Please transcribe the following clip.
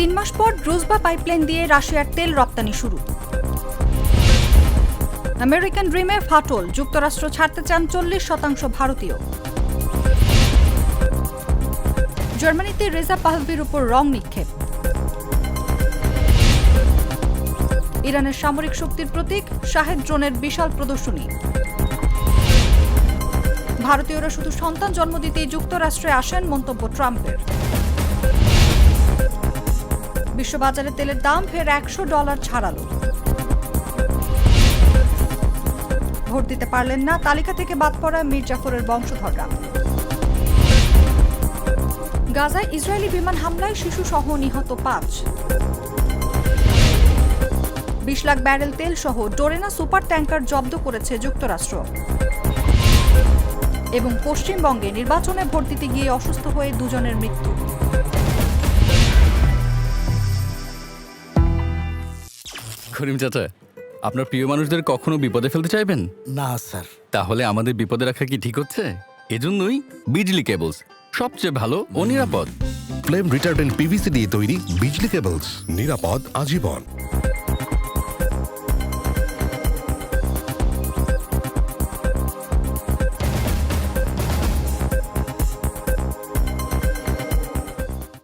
3 মাস পর ড্রুজবা পাইপলাইন দিয়ে রাশিয়ার তেল রপ্তানি শুরু। আমেরিকান ড্রিমে ফাটল, যুক্তরাষ্ট্র ছাড়তে চান 40% ভারতীয়। জার্মানিতে রেজা পাহলভির উপর রং নিক্ষেপ। ইরানের সামরিক শক্তির প্রতীক শাহেদ ড্রোনের বিশাল প্রদর্শনী। ভারতীয়রা শুধু সন্তান জন্ম দিতেই যুক্তরাষ্ট্রে আসেন, মন্তব্য ট্রাম্পের। বিশ্ববাজারে তেলের দাম ফের $100 ছাড়ালো। ভোট দিতে পারলেন না, তালিকা থেকে বাদ পড়া মীর জাফরের বংশধররা। গাজায় ইসরায়েলি বিমান হামলায় শিশুসহ নিহত 5। 20 লাখ ব্যারেল তেল সহ ডোরেনা সুপার ট্যাঙ্কার জব্দ করেছে যুক্তরাষ্ট্র। এবং পশ্চিমবঙ্গে নির্বাচনে ভোট দিতে গিয়ে অসুস্থ হয়ে 2 জনের মৃত্যু। করিম চাচা, আপনার প্রিয় মানুষদের কখনো বিপদে ফেলতে চাইবেন না স্যার। তাহলে আমাদের বিপদে রাখা কি ঠিক হচ্ছে? এজন্যই বিজলি কেবলস সবচেয়ে ভালো ও নিরাপদ। ফ্লেম রিটার্ডেন্ট পিভিসি দিয়ে তৈরি বিজলি কেবলস, নিরাপদ আজীবন।